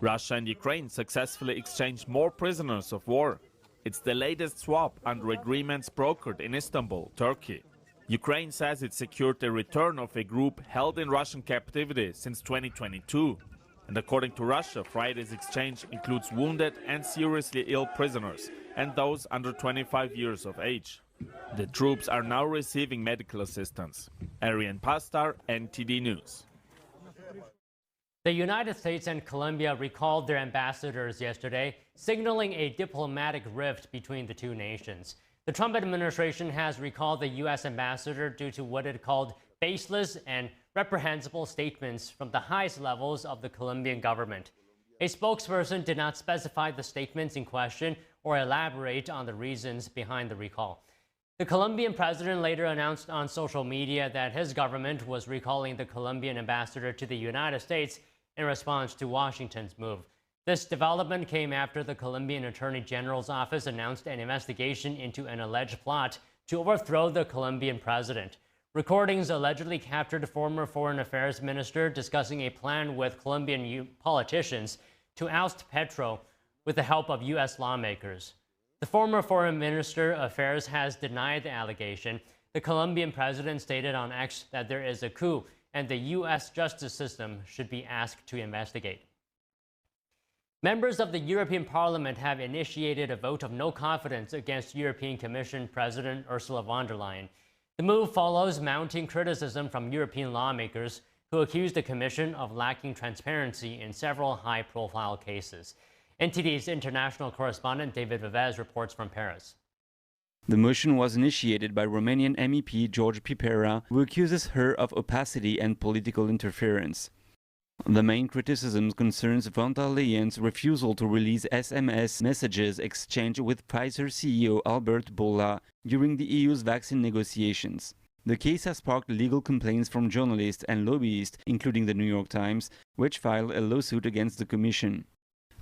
Russia and Ukraine successfully exchanged more prisoners of war. It's the latest swap under agreements brokered in Istanbul, Turkey. Ukraine says it secured the return of a group held in Russian captivity since 2022. And according to Russia, Friday's exchange includes wounded and seriously ill prisoners and those under 25 years of age. The troops are now receiving medical assistance. Arian Pastar, NTD News. The United States and Colombia recalled their ambassadors yesterday, signaling a diplomatic rift between the two nations. The Trump administration has recalled the U.S. ambassador due to what it called baseless and reprehensible statements from the highest levels of the Colombian government. A spokesperson did not specify the statements in question or elaborate on the reasons behind the recall. The Colombian president later announced on social media that his government was recalling the Colombian ambassador to the United States in response to Washington's move. This development came after the Colombian Attorney General's office announced an investigation into an alleged plot to overthrow the Colombian president. Recordings allegedly captured former Foreign Affairs Minister discussing a plan with Colombian politicians to oust Petro with the help of U.S. lawmakers. The former Foreign Minister of Affairs has denied the allegation. The Colombian president stated on X that there is a coup and the U.S. justice system should be asked to investigate. Members of the European Parliament have initiated a vote of no confidence against European Commission President Ursula von der Leyen. The move follows mounting criticism from European lawmakers who accuse the Commission of lacking transparency in several high-profile cases. NTD's international correspondent David Vivez reports from Paris. The motion was initiated by Romanian MEP George Pipera, who accuses her of opacity and political interference. The main criticism concerns von der Leyen's refusal to release SMS messages exchanged with Pfizer CEO Albert Bourla during the EU's vaccine negotiations. The case has sparked legal complaints from journalists and lobbyists, including the New York Times, which filed a lawsuit against the Commission.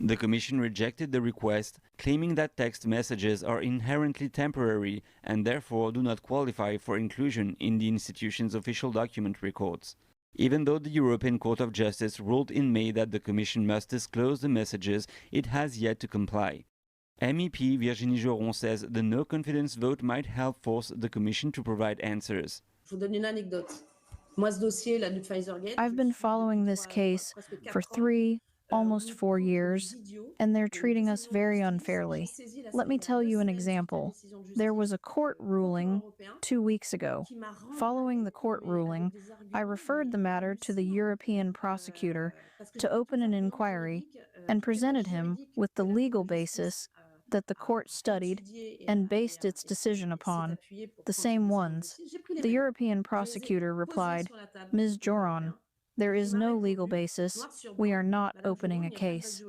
The Commission rejected the request, claiming that text messages are inherently temporary and therefore do not qualify for inclusion in the institution's official document records. Even though the European Court of Justice ruled in May that the Commission must disclose the messages, it has yet to comply. MEP Virginie Joron says the no-confidence vote might help force the Commission to provide answers. I've been following this case for almost 4 years, and they're treating us very unfairly. Let me tell you an example. There was a court ruling 2 weeks ago. Following the court ruling, I referred the matter to the European prosecutor to open an inquiry and presented him with the legal basis that the court studied and based its decision upon, the same ones. The European prosecutor replied, "Ms. Joron, there is no legal basis. We are not opening a case.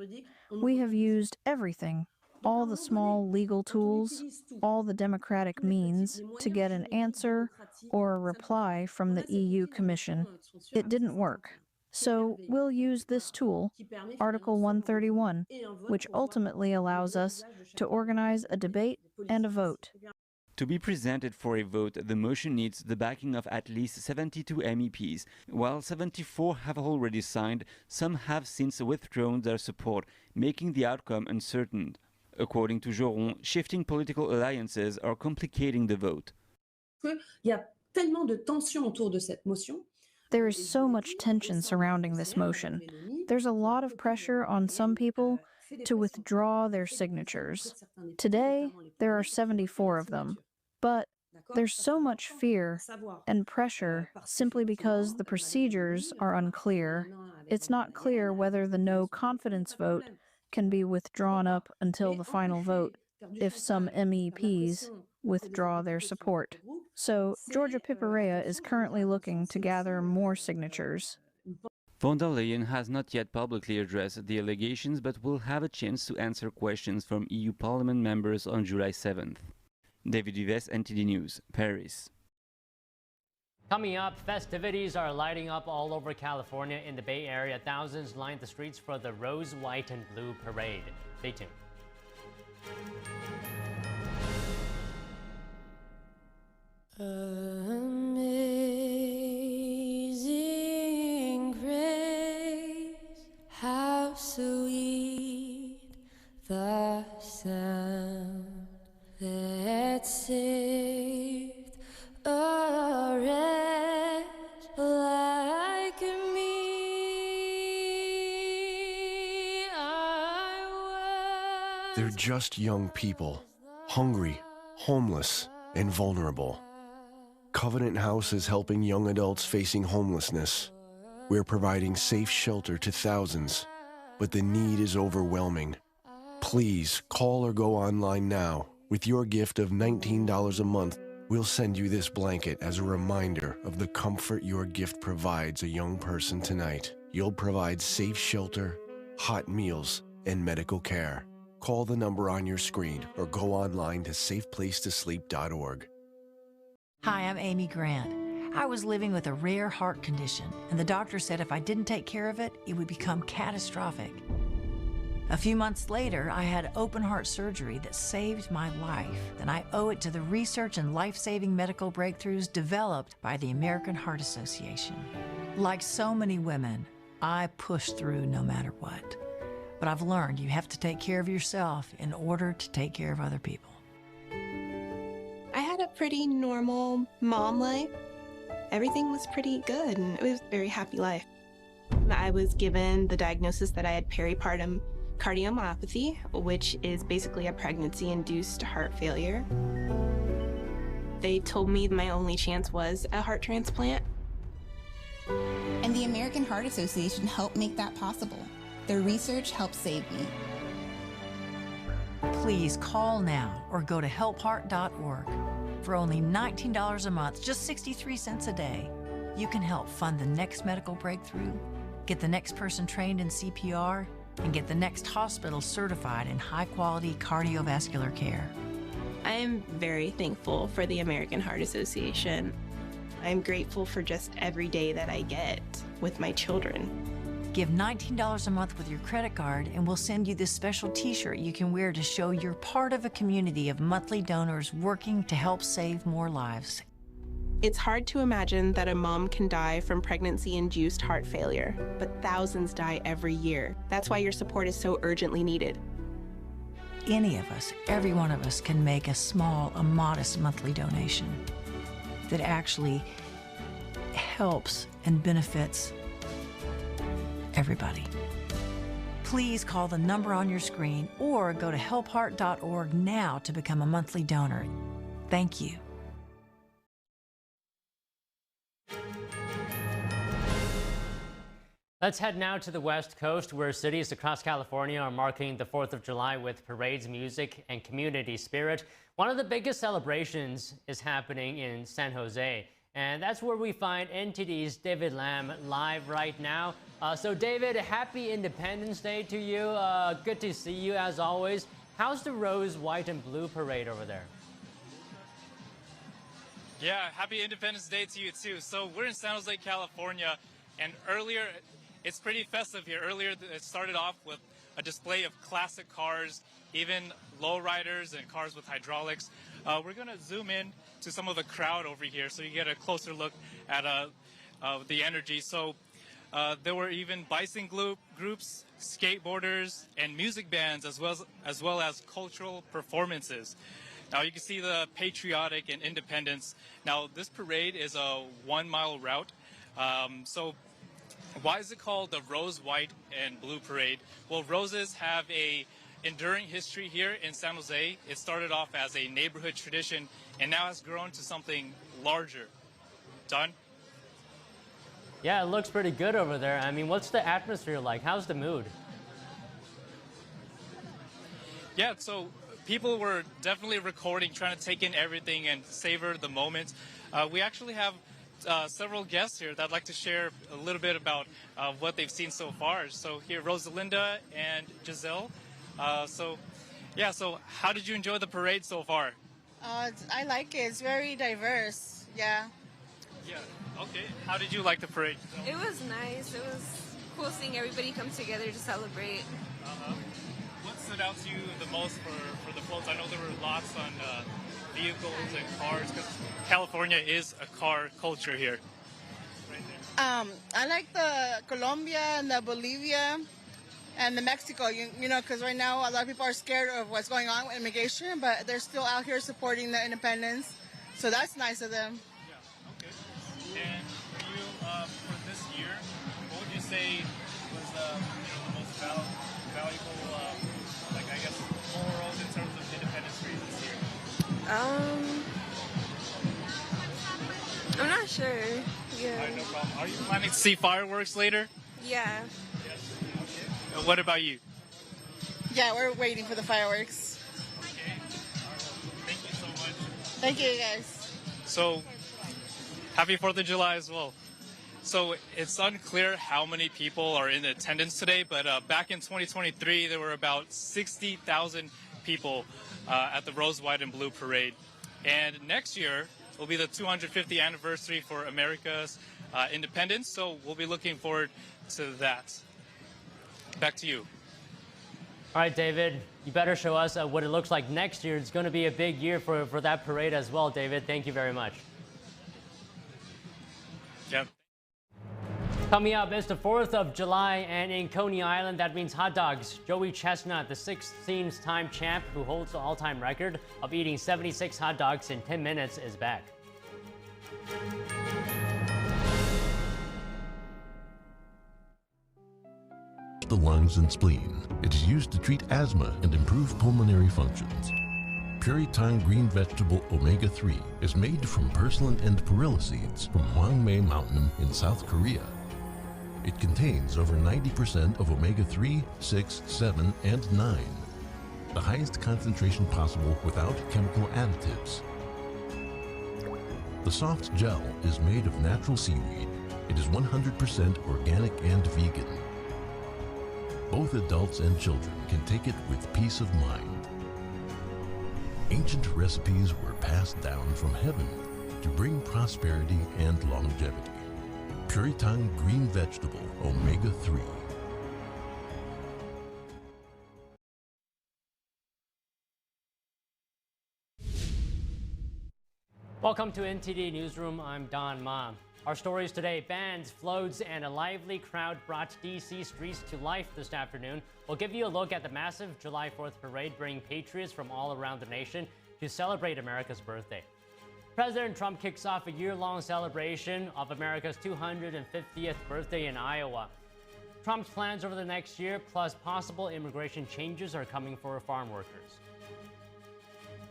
We have used everything, all the small legal tools, all the democratic means to get an answer or a reply from the EU Commission. It didn't work. So we'll use this tool, Article 131, which ultimately allows us to organize a debate and a vote." To be presented for a vote, the motion needs the backing of at least 72 MEPs. While 74 have already signed, some have since withdrawn their support, making the outcome uncertain. According to Joron, shifting political alliances are complicating the vote. There is so much tension surrounding this motion. There's a lot of pressure on some people to withdraw their signatures. Today, there are 74 of them. But there's so much fear and pressure simply because the procedures are unclear. It's not clear whether the no confidence vote can be withdrawn up until the final vote if some MEPs withdraw their support. So Georgia Piperea is currently looking to gather more signatures. Von der Leyen has not yet publicly addressed the allegations but will have a chance to answer questions from EU Parliament members on July 7th. David Vives, NTD News, Paris. Coming up, festivities are lighting up all over California. In the Bay Area, thousands lined the streets for the Rose, White, and Blue Parade. Stay tuned. Amazing grace. They're just young people, hungry, homeless, and vulnerable. Covenant House is helping young adults facing homelessness. We're providing safe shelter to thousands, but the need is overwhelming. Please call or go online now. With your gift of $19 a month, we'll send you this blanket as a reminder of the comfort your gift provides a young person tonight. You'll provide safe shelter, hot meals, and medical care. Call the number on your screen or go online to safeplacetosleep.org. Hi, I'm Amy Grant. I was living with a rare heart condition, and the doctor said if I didn't take care of it, it would become catastrophic. A few months later, I had open heart surgery that saved my life, and I owe it to the research and life-saving medical breakthroughs developed by the American Heart Association. Like so many women, I pushed through no matter what. But I've learned you have to take care of yourself in order to take care of other people. I had a pretty normal mom life. Everything was pretty good, and it was a very happy life. I was given the diagnosis that I had peripartum cardiomyopathy, which is basically a pregnancy-induced heart failure. They told me my only chance was a heart transplant. And the American Heart Association helped make that possible. Their research helped save me. Please call now or go to helpheart.org. For only $19 a month, just 63 cents a day, you can help fund the next medical breakthrough, get the next person trained in CPR, and get the next hospital certified in high-quality cardiovascular care. I am very thankful for the American Heart Association. I'm grateful for just every day that I get with my children. Give $19 a month with your credit card, and we'll send you this special t-shirt you can wear to show you're part of a community of monthly donors working to help save more lives. It's hard to imagine that a mom can die from pregnancy-induced heart failure, but thousands die every year. That's why your support is so urgently needed. Any of us, every one of us, can make a modest monthly donation that actually helps and benefits everybody. Please call the number on your screen or go to helpheart.org now to become a monthly donor. Thank you. Let's head now to the West Coast, where cities across California are marking the 4th of July with parades, music, and community spirit. One of the biggest celebrations is happening in San Jose, and that's where we find NTD's David Lam live right now. So David, happy Independence Day to you. Good to see you as always. How's the rose, white, and blue parade over there? Yeah, happy Independence Day to you too. So we're in San Jose, California, and earlier, it's pretty festive here. Earlier, it started off with a display of classic cars, even lowriders and cars with hydraulics. We're going to zoom in to some of the crowd over here so you get a closer look at the energy. So there were even bicycle groups, skateboarders, and music bands, as well as cultural performances. Now you can see the patriotic and independence. Now this parade is a 1-mile route. So why is it called the Rose, White, and Blue Parade? Well, roses have a enduring history here in San Jose. It started off as a neighborhood tradition and now has grown to something larger. Don? Yeah, it looks pretty good over there. I mean, what's the atmosphere like? How's the mood? Yeah, so people were definitely recording, trying to take in everything and savor the moment. We actually have several guests here that I'd like to share a little bit about what they've seen so far. So here, Rosalinda and Giselle. So how did you enjoy the parade so far? I like it. It's very diverse. Yeah. Yeah. Okay. How did you like the parade? It was nice. It was cool seeing everybody come together to celebrate. What stood out to you the most for the floats? I know there were lots on vehicles and cars, because California is a car culture here. I like the Colombia and the Bolivia and the Mexico, you know, because right now a lot of people are scared of what's going on with immigration, but they're still out here supporting the independence. So that's nice of them. Yeah, okay. And for you, for this year, what would you say was the most valuable, I'm not sure. Yeah. All right, no problem. Are you planning to see fireworks later? Yeah. What about you? Yeah, we're waiting for the fireworks. Okay. Thank you so much. Thank you, guys. So, happy 4th of July as well. So, it's unclear how many people are in attendance today, but back in 2023, there were about 60,000 people at the Rose, White, and Blue Parade. And next year will be the 250th anniversary for America's independence, so we'll be looking forward to that. Back to you. All right, David, you better show us what it looks like next year. It's going to be a big year for that parade as well, David. Thank you very much. Yep. Coming up, it's the 4th of July, and in Coney Island, that means hot dogs. Joey Chestnut, the 16th-time champ who holds the all-time record of eating 76 hot dogs in 10 minutes, is back. The lungs and spleen. It is used to treat asthma and improve pulmonary functions. Puritime green vegetable omega-3 is made from purslane and perilla seeds from Hwangmae Mountain in South Korea. It contains over 90% of omega-3, 6, 7, and 9. The highest concentration possible without chemical additives. The soft gel is made of natural seaweed. It is 100% organic and vegan. Both adults and children can take it with peace of mind. Ancient recipes were passed down from heaven to bring prosperity and longevity. Puritime green vegetable omega-3. Welcome to NTD Newsroom. I'm Don Ma. Our stories today: bands, floats, and a lively crowd brought D.C. streets to life this afternoon. We'll give you a look at the massive July 4th parade, bringing patriots from all around the nation to celebrate America's birthday. President Trump kicks off a year-long celebration of America's 250th birthday in Iowa. Trump's plans over the next year, plus possible immigration changes, are coming for farm workers.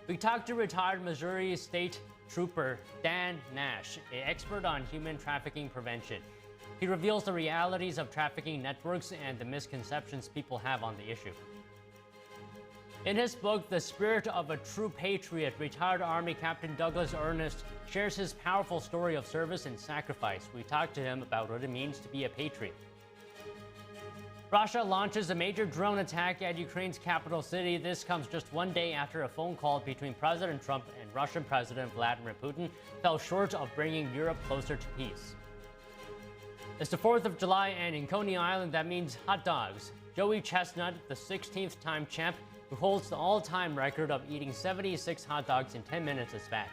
We talked to retired Missouri State Trooper Dan Nash, an expert on human trafficking prevention. He reveals the realities of trafficking networks and the misconceptions people have on the issue. In his book, The Spirit of a True Patriot, retired Army Captain Douglas Ernest shares his powerful story of service and sacrifice. We talked to him about what it means to be a patriot. Russia launches a major drone attack at Ukraine's capital city. This comes just one day after a phone call between President Trump and Russian President Vladimir Putin fell short of bringing Europe closer to peace. It's the 4th of July, and in Coney Island, that means hot dogs. Joey Chestnut, the 16th-time champ, who holds the all-time record of eating 76 hot dogs in 10 minutes, is back.